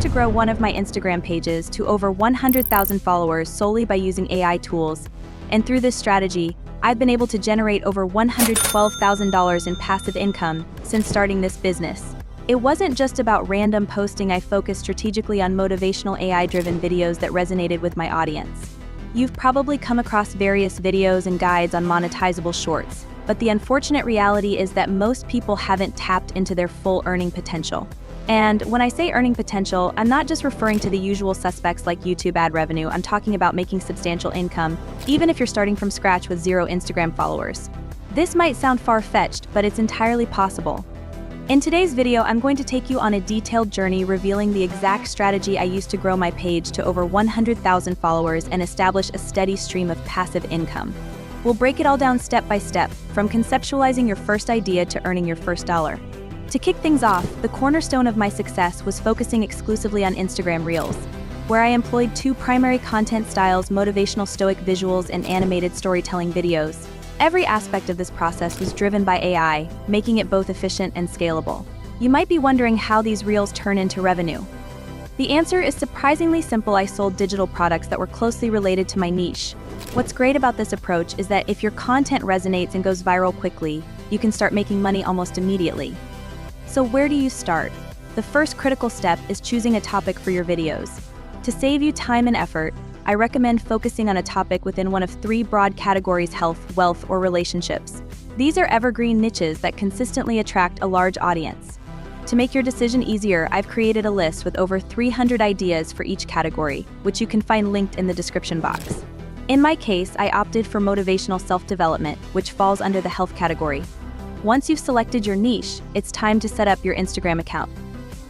to grow one of my Instagram pages to over 100,000 followers solely by using AI tools. And through this strategy, I've been able to generate over $112,000 in passive income since starting this business. It wasn't just about random posting. I focused strategically on motivational AI-driven videos that resonated with my audience. You've probably come across various videos and guides on monetizable shorts, but the unfortunate reality is that most people haven't tapped into their full earning potential. And when I say earning potential, I'm not just referring to the usual suspects like YouTube ad revenue. I'm talking about making substantial income, even if you're starting from scratch with 0 Instagram followers. This might sound far-fetched, but it's entirely possible. In today's video, I'm going to take you on a detailed journey revealing the exact strategy I used to grow my page to over 100,000 followers and establish a steady stream of passive income. We'll break it all down step by step, from conceptualizing your first idea to earning your first dollar. To kick things off, the cornerstone of my success was focusing exclusively on Instagram Reels, where I employed 2 primary content styles: motivational stoic visuals and animated storytelling videos. Every aspect of this process was driven by AI, making it both efficient and scalable. You might be wondering how these Reels turn into revenue. The answer is surprisingly simple. I sold digital products that were closely related to my niche. What's great about this approach is that if your content resonates and goes viral quickly, you can start making money almost immediately. So where do you start? The first critical step is choosing a topic for your videos. To save you time and effort, I recommend focusing on a topic within one of 3 broad categories: health, wealth, or relationships. These are evergreen niches that consistently attract a large audience. To make your decision easier, I've created a list with over 300 ideas for each category, which you can find linked in the description box. In my case, I opted for motivational self-development, which falls under the health category. Once you've selected your niche, it's time to set up your Instagram account.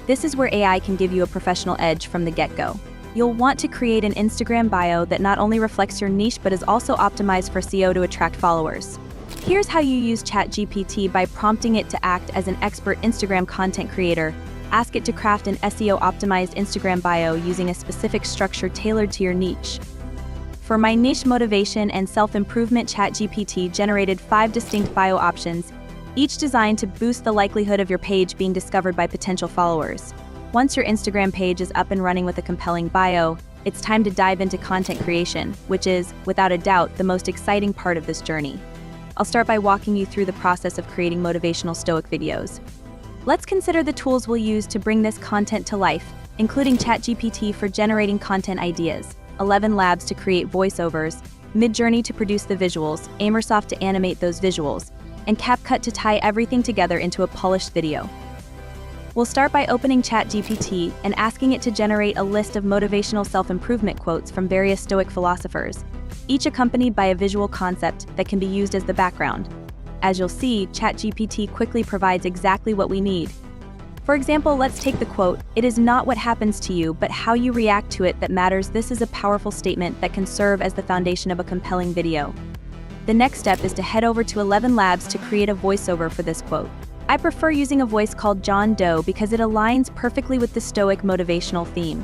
This is where AI can give you a professional edge from the get-go. You'll want to create an Instagram bio that not only reflects your niche but is also optimized for SEO to attract followers. Here's how you use ChatGPT by prompting it to act as an expert Instagram content creator. Ask it to craft an SEO-optimized Instagram bio using a specific structure tailored to your niche. For my niche, motivation and self-improvement, ChatGPT generated 5 distinct bio options, each designed to boost the likelihood of your page being discovered by potential followers. Once your Instagram page is up and running with a compelling bio, it's time to dive into content creation, which is, without a doubt, the most exciting part of this journey. I'll start by walking you through the process of creating motivational stoic videos. Let's consider the tools we'll use to bring this content to life, including ChatGPT for generating content ideas, 11 Labs to create voiceovers, Midjourney to produce the visuals, Amersoft to animate those visuals, and CapCut to tie everything together into a polished video. We'll start by opening ChatGPT and asking it to generate a list of motivational self-improvement quotes from various Stoic philosophers, each accompanied by a visual concept that can be used as the background. As you'll see, ChatGPT quickly provides exactly what we need. For example, let's take the quote, "It is not what happens to you, but how you react to it that matters." This is a powerful statement that can serve as the foundation of a compelling video. The next step is to head over to 11 Labs to create a voiceover for this quote. I prefer using a voice called John Doe because it aligns perfectly with the Stoic motivational theme.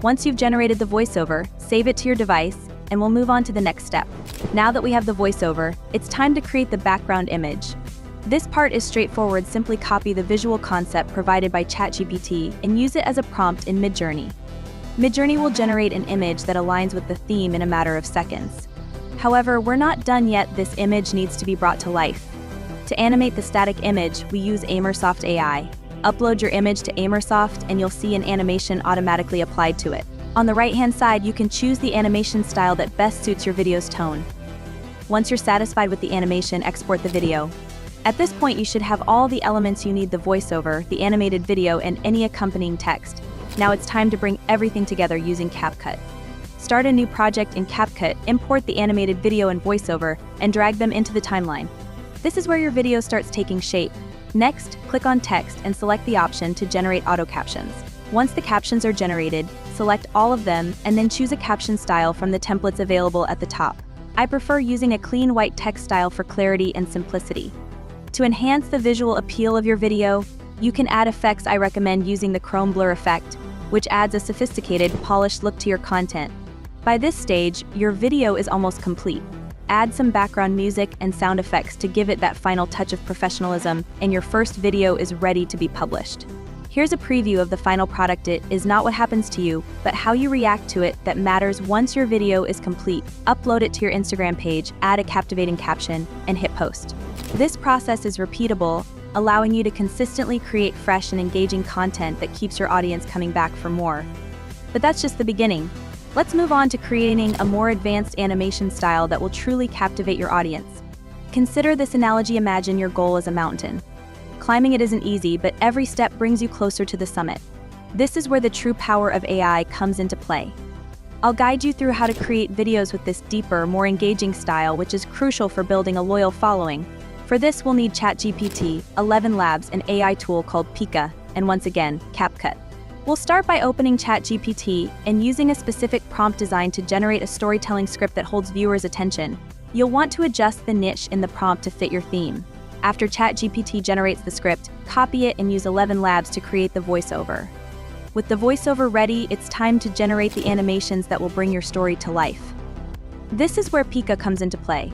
Once you've generated the voiceover, save it to your device, and we'll move on to the next step. Now that we have the voiceover, it's time to create the background image. This part is straightforward. Simply copy the visual concept provided by ChatGPT and use it as a prompt in Midjourney. Midjourney will generate an image that aligns with the theme in a matter of seconds. However, we're not done yet. This image needs to be brought to life. To animate the static image, we use Amersoft AI. Upload your image to Amersoft and you'll see an animation automatically applied to it. On the right-hand side, you can choose the animation style that best suits your video's tone. Once you're satisfied with the animation, export the video. At this point, you should have all the elements you need: the voiceover, the animated video, and any accompanying text. Now it's time to bring everything together using CapCut. Start a new project in CapCut, import the animated video and voiceover, and drag them into the timeline. This is where your video starts taking shape. Next, click on text and select the option to generate auto captions. Once the captions are generated, select all of them and then choose a caption style from the templates available at the top. I prefer using a clean white text style for clarity and simplicity. To enhance the visual appeal of your video, you can add effects. I recommend using the Chrome blur effect, which adds a sophisticated, polished look to your content. By this stage, your video is almost complete. Add some background music and sound effects to give it that final touch of professionalism, and your first video is ready to be published. Here's a preview of the final product. It is not what happens to you, but how you react to it that matters. Once your video is complete, upload it to your Instagram page, add a captivating caption, and hit post. This process is repeatable, allowing you to consistently create fresh and engaging content that keeps your audience coming back for more. But that's just the beginning. Let's move on to creating a more advanced animation style that will truly captivate your audience. Consider this analogy. Imagine your goal is a mountain. Climbing it isn't easy, but every step brings you closer to the summit. This is where the true power of AI comes into play. I'll guide you through how to create videos with this deeper, more engaging style, which is crucial for building a loyal following. For this, we'll need ChatGPT, 11 Labs, an AI tool called Pika, and once again, CapCut. We'll start by opening ChatGPT and using a specific prompt designed to generate a storytelling script that holds viewers' attention. You'll want to adjust the niche in the prompt to fit your theme. After ChatGPT generates the script, copy it and use 11 Labs to create the voiceover. With the voiceover ready, it's time to generate the animations that will bring your story to life. This is where Pika comes into play.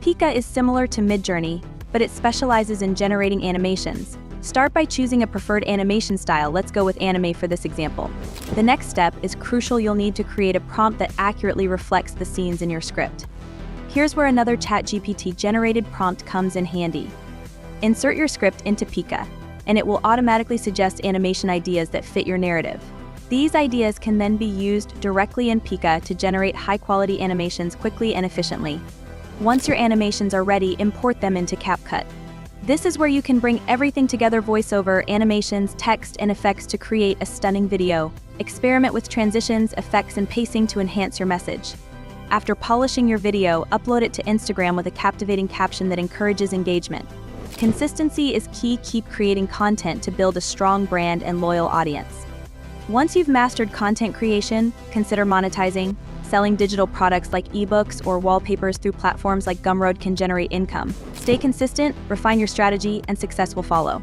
Pika is similar to Midjourney, but it specializes in generating animations. Start by choosing a preferred animation style. Let's go with anime for this example. The next step is crucial. You'll need to create a prompt that accurately reflects the scenes in your script. Here's where another ChatGPT-generated prompt comes in handy. Insert your script into Pika, and it will automatically suggest animation ideas that fit your narrative. These ideas can then be used directly in Pika to generate high-quality animations quickly and efficiently. Once your animations are ready, import them into CapCut. This is where you can bring everything together: voiceover, animations, text, and effects to create a stunning video. Experiment with transitions, effects, and pacing to enhance your message. After polishing your video, upload it to Instagram with a captivating caption that encourages engagement. Consistency is key. Keep creating content to build a strong brand and loyal audience. Once you've mastered content creation, consider monetizing. Selling digital products like ebooks or wallpapers through platforms like Gumroad can generate income. Stay consistent, refine your strategy, and success will follow.